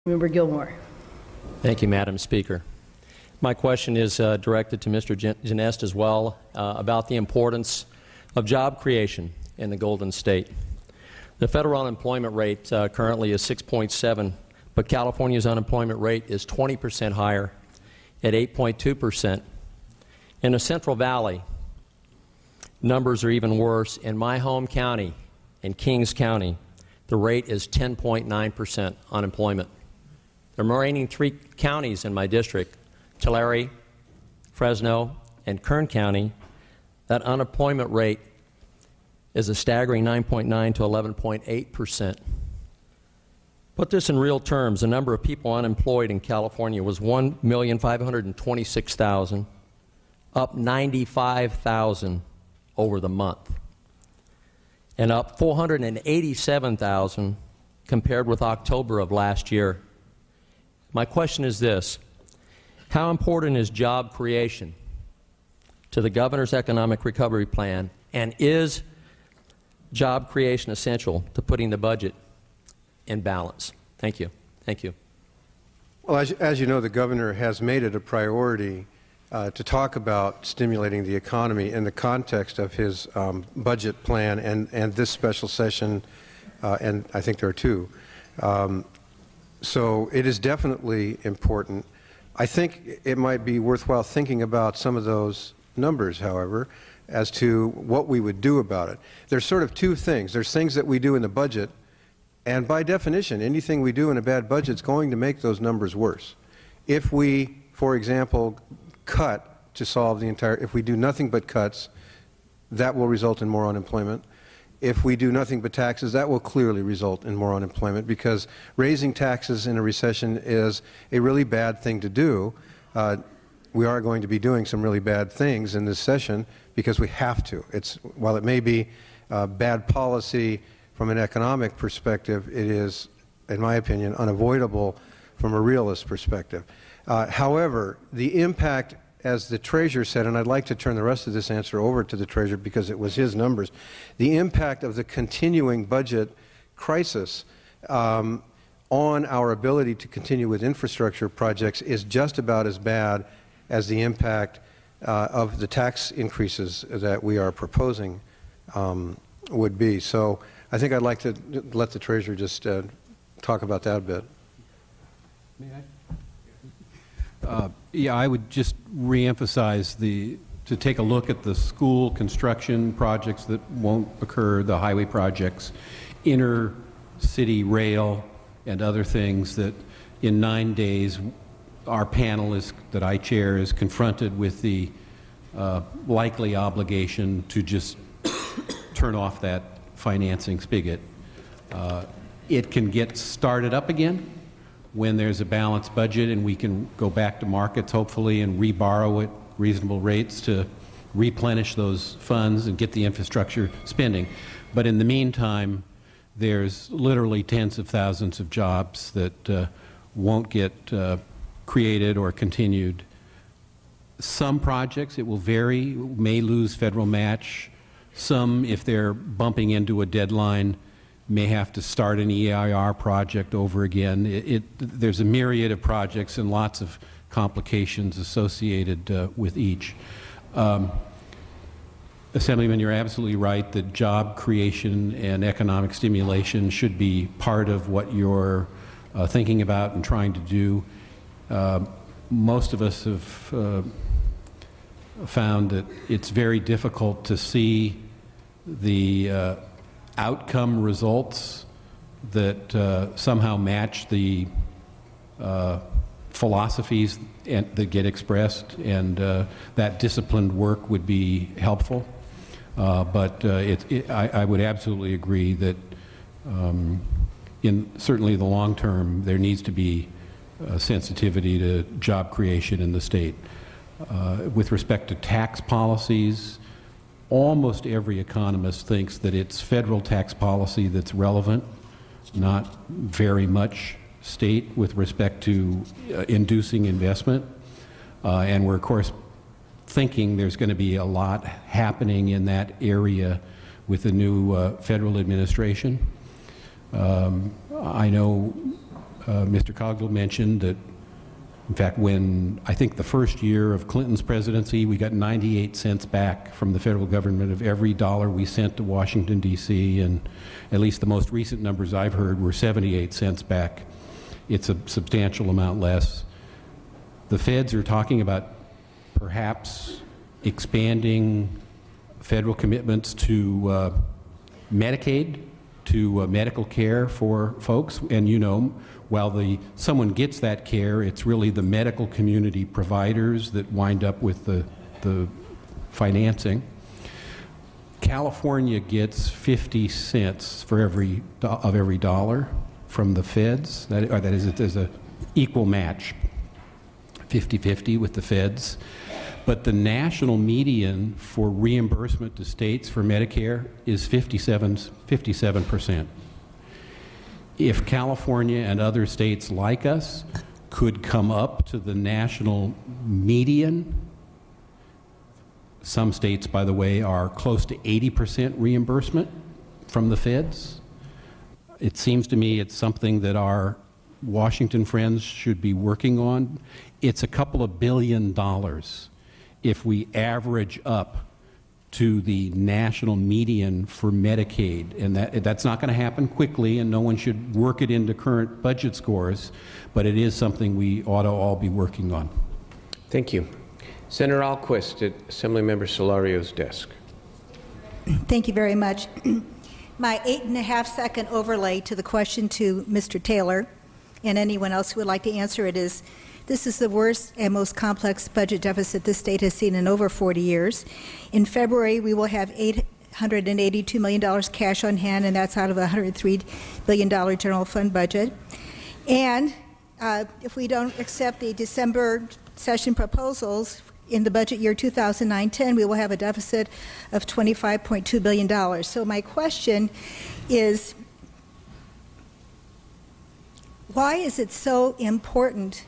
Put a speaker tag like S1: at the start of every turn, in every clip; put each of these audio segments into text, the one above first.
S1: Member Gilmore.
S2: Thank you, Madam Speaker. My question is directed to Mr. Genest as well about the importance of job creation in the Golden State. The federal unemployment rate currently is 6.7, but California's unemployment rate is 20% higher at 8.2%. In the Central Valley, numbers are even worse. In my home county, in Kings County, the rate is 10.9% unemployment. The remaining three counties in my district, Tulare, Fresno, and Kern County, that unemployment rate is a staggering 9.9 to 11.8%. Put this in real terms, the number of people unemployed in California was 1,526,000, up 95,000 over the month, and up 487,000 compared with October of last year. My question is this: how important is job creation to the governor's economic recovery plan, and is job creation essential to putting the budget in balance? Thank you. Thank you.
S3: Well, as you know, the governor has made it a priority to talk about stimulating the economy in the context of his budget plan and this special session, and I think there are two. So it is definitely important. I think it might be worthwhile thinking about some of those numbers, however, as to what we would do about it. There's sort of two things. There's things that we do in the budget, and by definition, anything we do in a bad budget is going to make those numbers worse. If we, for example, cut to solve the entire, if we do nothing but cuts, that will result in more unemployment. If we do nothing but taxes, that will clearly result in more unemployment, because raising taxes in a recession is a really bad thing to do. We are going to be doing some really bad things in this session because we have to. While it may be bad policy from an economic perspective, it is, in my opinion, unavoidable from a realist perspective. However, the impact, as the Treasurer said, and I'd like to turn the rest of this answer over to the Treasurer because it was his numbers, the impact of the continuing budget crisis on our ability to continue with infrastructure projects is just about as bad as the impact of the tax increases that we are proposing would be. So I think I'd like to let the Treasurer just talk about that a bit.
S4: May I? Yeah, I would just reemphasize to take a look at the school construction projects that won't occur, the highway projects, inner city rail, and other things that in 9 days our panel that I chair is confronted with the likely obligation to just turn off that financing spigot. It can get started up again when there's a balanced budget and we can go back to markets, hopefully, and reborrow at reasonable rates to replenish those funds and get the infrastructure spending. But in the meantime, there's literally tens of thousands of jobs that won't get created or continued. Some projects, it will vary, may lose federal match. Some, if they're bumping into a deadline, may have to start an EIR project over again. There's a myriad of projects and lots of complications associated with each. Assemblyman, you're absolutely right that job creation and economic stimulation should be part of what you're thinking about and trying to do. Most of us have found that it's very difficult to see the outcome results that somehow match the philosophies that get expressed, and that disciplined work would be helpful. But I would absolutely agree that in certainly the long term there needs to be sensitivity to job creation in the state. With respect to tax policies, almost every economist thinks that it's federal tax policy that's relevant, not very much state with respect to inducing investment. And we're, of course, thinking there's going to be a lot happening in that area with the new federal administration. I know Mr. Cogdill mentioned that, in fact, when I think the first year of Clinton's presidency, we got 98 cents back from the federal government of every dollar we sent to Washington, D.C., and at least the most recent numbers I've heard were 78 cents back. It's a substantial amount less. The feds are talking about perhaps expanding federal commitments to Medicaid, to medical care for folks, and you know, while someone gets that care, it's really the medical community providers that wind up with the financing. California gets 50 cents for every dollar from the feds. That is, there's an equal match, 50-50 with the feds. But the national median for reimbursement to states for Medicare is 57%. If California and other states like us could come up to the national median, some states, by the way, are close to 80% reimbursement from the feds. It seems to me it's something that our Washington friends should be working on. It's a couple of $2 billion if we average up to the national median for Medicaid. And that's not going to happen quickly, and no one should work it into current budget scores, but it is something we ought to all be working on.
S1: Thank you. Senator Alquist at Assemblymember Solario's desk.
S5: Thank you very much. My 8.5-second overlay to the question to Mr. Taylor and anyone else who would like to answer it is, this is the worst and most complex budget deficit this state has seen in over 40 years. In February, we will have $882 million cash on hand, and that's out of a $103 billion general fund budget. And if we don't accept the December session proposals, in the budget year 2009-10, we will have a deficit of $25.2 billion. So my question is, why is it so important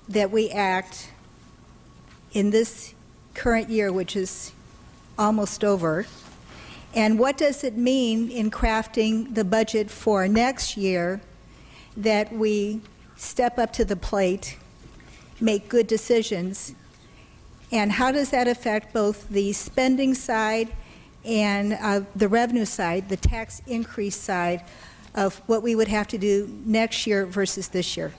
S5: that we act in this current year, which is almost over? And what does it mean in crafting the budget for next year that we step up to the plate, make good decisions? And how does that affect both the spending side and the revenue side, the tax increase side of what we would have to do next year versus this year?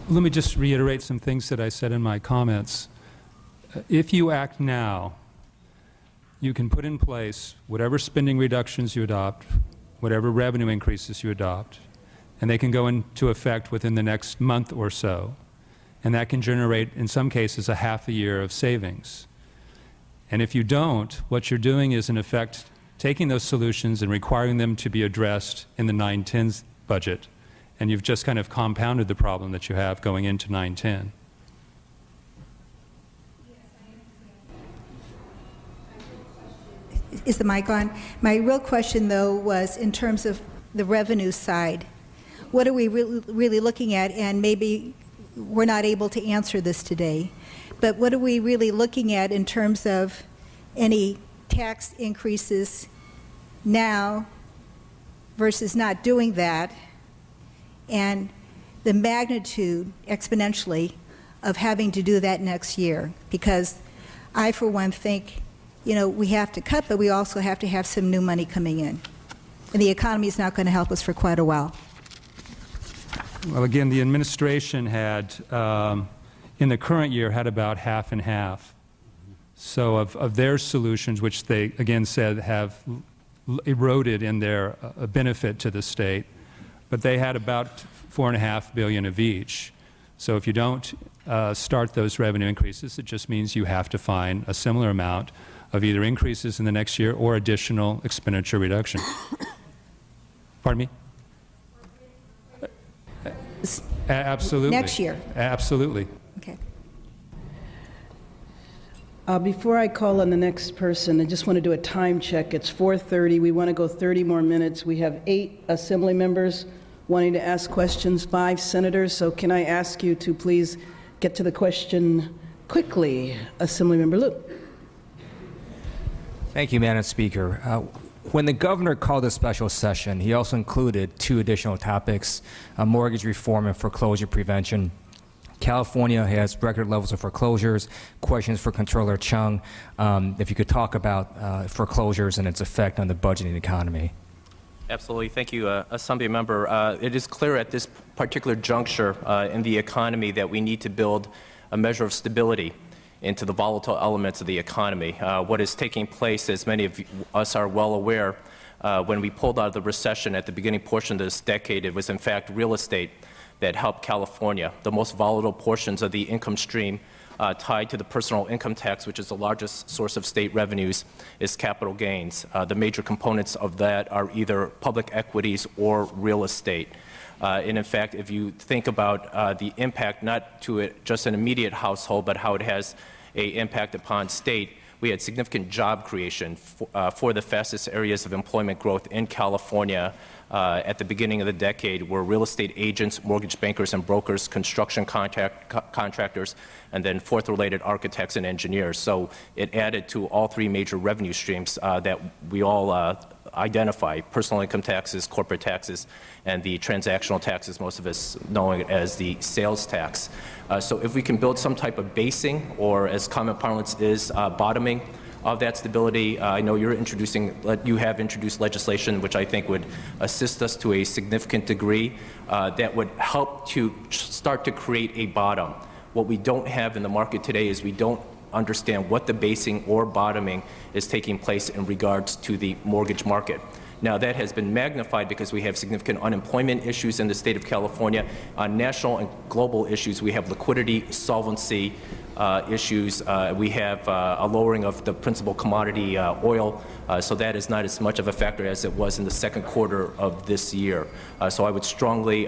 S6: Let me just reiterate some things that I said in my comments. If you act now, you can put in place whatever spending reductions you adopt, whatever revenue increases you adopt, and they can go into effect within the next month or so. And that can generate, in some cases, a half a year of savings. And if you don't, what you're doing is, in effect, taking those solutions and requiring them to be addressed in the 9-10 budget. And you've just kind of compounded the problem that you have going into 9-10.
S5: Is the mic on? My real question, though, was in terms of the revenue side. What are we really looking at? And maybe we're not able to answer this today, but what are we really looking at in terms of any tax increases now versus not doing that, and the magnitude exponentially of having to do that next year? Because I, for one, think, you know, we have to cut, but we also have to have some new money coming in. And the economy is not going to help us for quite a while.
S6: Well, again, the administration had, in the current year, had about half and half. So of their solutions, which they, again, said have eroded in their benefit to the state, but they had about $4.5 billion of each. So if you don't start those revenue increases, it just means you have to find a similar amount of either increases in the next year or additional expenditure reduction. Pardon me? Absolutely.
S5: Next year.
S6: Absolutely.
S5: Okay.
S7: Before I call on the next person, I just want to do a time check. It's 4:30. We want to go 30 more minutes. We have 8 assembly members wanting to ask questions, 5 senators. So can I ask you to please get to the question quickly? Assemblymember Liu.
S8: Thank you, Madam Speaker. When the governor called a special session, he also included 2 additional topics, mortgage reform and foreclosure prevention. California has record levels of foreclosures. Questions for Controller Chung, if you could talk about foreclosures and its effect on the budgeting economy.
S9: Absolutely. Thank you, Assembly Member. It is clear at this particular juncture in the economy that we need to build a measure of stability into the volatile elements of the economy. What is taking place, as many of us are well aware, when we pulled out of the recession at the beginning portion of this decade, it was in fact real estate that helped California. The most volatile portions of the income stream tied to the personal income tax, which is the largest source of state revenues, is capital gains. The major components of that are either public equities or real estate. And in fact, if you think about the impact not to just an immediate household, but how it has an impact upon state, we had significant job creation for the fastest areas of employment growth in California at the beginning of the decade were real estate agents, mortgage bankers and brokers, construction contractors, and then fourth-related architects and engineers. So it added to all 3 major revenue streams that we all identify: personal income taxes, corporate taxes, and the transactional taxes, most of us know it as the sales tax. So if we can build some type of basing, or as common parlance is, bottoming of that stability, I know you have introduced legislation which I think would assist us to a significant degree that would help to start to create a bottom. What we don't have in the market today is we don't understand what the basing or bottoming is taking place in regards to the mortgage market. Now, that has been magnified because we have significant unemployment issues in the state of California. On national and global issues, we have liquidity, solvency issues. We have a lowering of the principal commodity, oil, so that is not as much of a factor as it was in the second quarter of this year. So I would strongly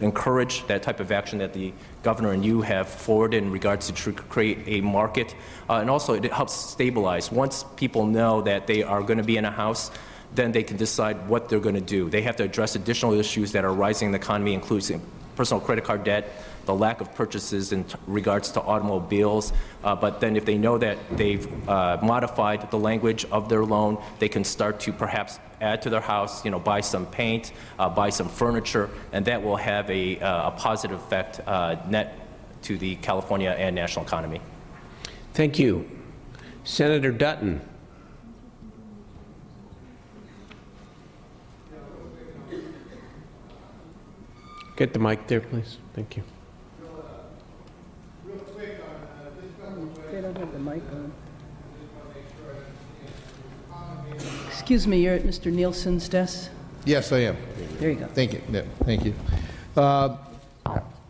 S9: encourage that type of action that the governor and you have forwarded in regards to create a market. And also, it helps stabilize. Once people know that they are going to be in a house, then they can decide what they're going to do. They have to address additional issues that are rising in the economy, including personal credit card debt, the lack of purchases in regards to automobiles. But then if they know that they've modified the language of their loan, they can start to perhaps add to their house, buy some paint, buy some furniture, and that will have a positive effect net to the California and national economy.
S1: Thank you. Senator Dutton. Get the mic there, please. Thank you.
S7: They don't have the mic on. Excuse me, you're at Mr. Nielsen's desk?
S10: Yes, I am.
S7: There you go.
S10: Thank you. Yeah, thank you.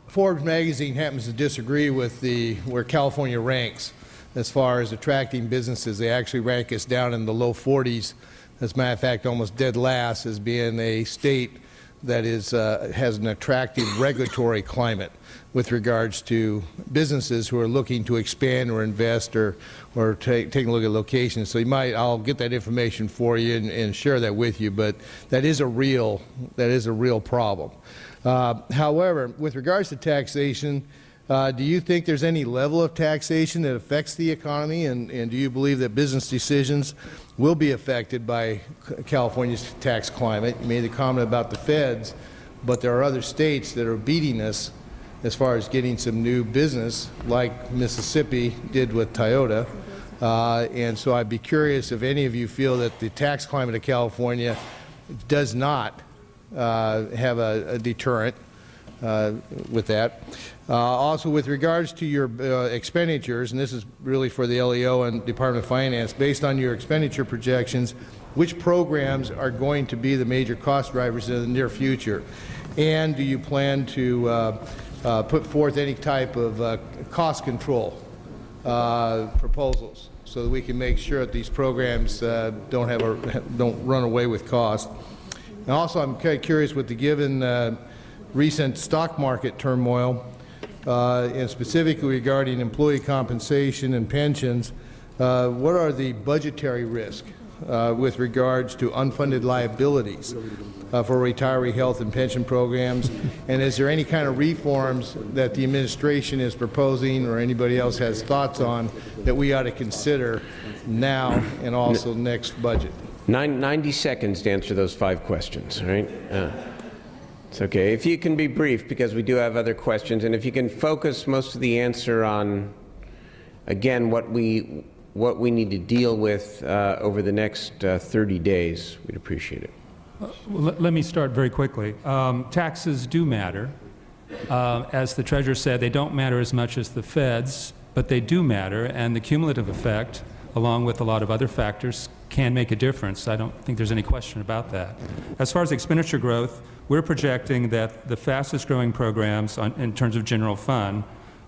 S10: Forbes magazine happens to disagree with where California ranks as far as attracting businesses. They actually rank us down in the low 40s. As a matter of fact, almost dead last as being a state that has an attractive regulatory climate with regards to businesses who are looking to expand or invest or taking a look at locations. So I'll get that information for you and share that with you. But that is a real problem. However, with regards to taxation, do you think there's any level of taxation that affects the economy, and do you believe that business decisions will be affected by California's tax climate? You made the comment about the feds, but there are other states that are beating us as far as getting some new business, like Mississippi did with Toyota. And so I'd be curious if any of you feel that the tax climate of California does not have a deterrent with that. Also, with regards to your expenditures, and this is really for the LEO and Department of Finance, based on your expenditure projections, which programs are going to be the major cost drivers in the near future? And do you plan to put forth any type of cost control proposals so that we can make sure that these programs don't run away with cost? And also, I'm kind of curious with the given recent stock market turmoil, and specifically regarding employee compensation and pensions, what are the budgetary risks with regards to unfunded liabilities for retiree health and pension programs? And is there any kind of reforms that the administration is proposing or anybody else has thoughts on that we ought to consider now and also next budget?
S1: 90 seconds to answer those 5 questions, all right? It's okay. If you can be brief, because we do have other questions, and if you can focus most of the answer on, again, what we need to deal with over the next 30 days, we'd appreciate it.
S6: Well, let me start very quickly. Taxes do matter. As the Treasurer said, they don't matter as much as the Fed's, but they do matter, and the cumulative effect, along with a lot of other factors, can make a difference. I don't think there's any question about that. As far as expenditure growth, we're projecting that the fastest growing programs in terms of general fund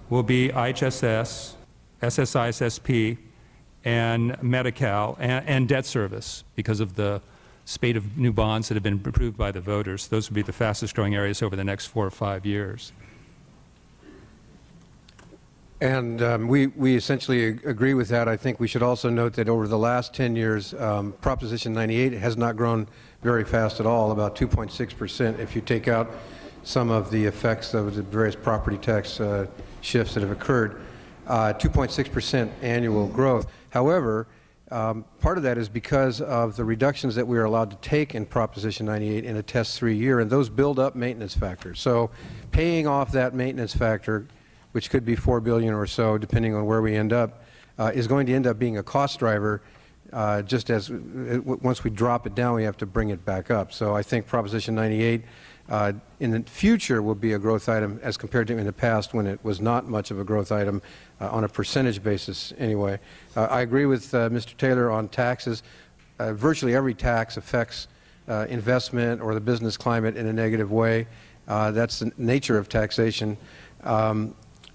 S6: will be IHSS, SSI, SSP, and Medi-Cal, and debt service, because of the spate of new bonds that have been approved by the voters. Those would be the fastest growing areas over the next 4 or 5 years.
S3: And we essentially agree with that. I think we should also note that over the last 10 years, Proposition 98 has not grown very fast at all, about 2.6%, if you take out some of the effects of the various property tax shifts that have occurred. 2.6% annual growth. However, part of that is because of the reductions that we are allowed to take in Proposition 98 in a test-3 year, and those build up maintenance factors. So paying off that maintenance factor, which could be $4 billion or so, depending on where we end up, is going to end up being a cost driver. Just as once we drop it down, we have to bring it back up. So I think Proposition 98 in the future will be a growth item as compared to in the past, when it was not much of a growth item on a percentage basis anyway. I agree with Mr. Taylor on taxes. Virtually every tax affects investment or the business climate in a negative way. That's the nature of taxation.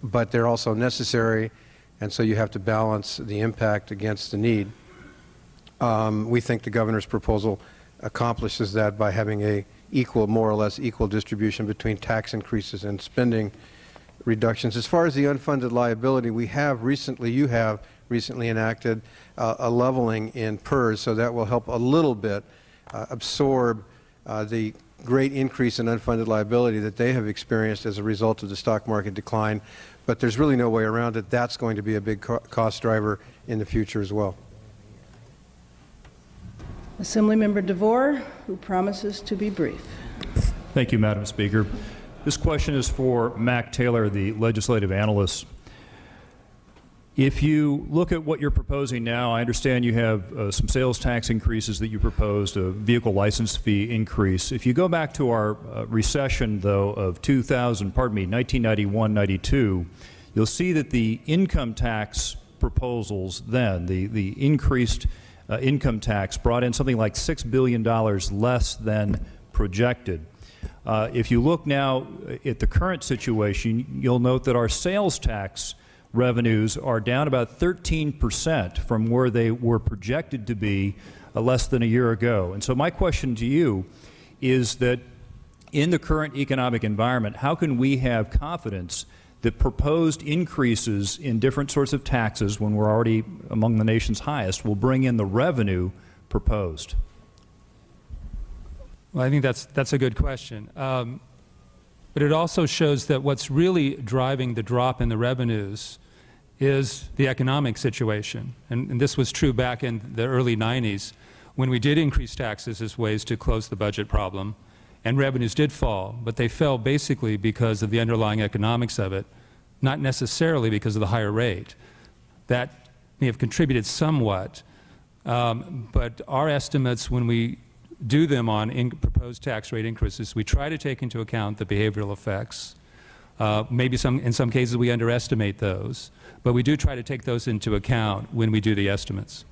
S3: But they're also necessary, and so you have to balance the impact against the need. We think the governor's proposal accomplishes that by having a more or less equal distribution between tax increases and spending reductions. As far as the unfunded liability, you have recently enacted a leveling in PERS, so that will help a little bit absorb the great increase in unfunded liability that they have experienced as a result of the stock market decline. But there's really no way around it. That's going to be a big cost driver in the future as well.
S7: Assemblymember DeVore, who promises to be brief.
S11: Thank you, Madam Speaker. This question is for Mac Taylor, the legislative analyst. If you look at what you're proposing now, I understand you have some sales tax increases that you proposed, a vehicle license fee increase. If you go back to our recession, though, of 1991-92, you'll see that the income tax proposals then, the increased income tax, brought in something like $6 billion less than projected. If you look now at the current situation, you'll note that our sales tax revenues are down about 13% from where they were projected to be less than a year ago. And so my question to you is that in the current economic environment, how can we have confidence that proposed increases in different sorts of taxes, when we're already among the nation's highest, will bring in the revenue proposed?
S6: Well, I think that's a good question. But it also shows that what's really driving the drop in the revenues is the economic situation. And this was true back in the early 90s, when we did increase taxes as ways to close the budget problem, and revenues did fall, but they fell basically because of the underlying economics of it, not necessarily because of the higher rate. That may have contributed somewhat, but our estimates, when we do them on proposed tax rate increases, we try to take into account the behavioral effects. Maybe in some cases we underestimate those, but we do try to take those into account when we do the estimates.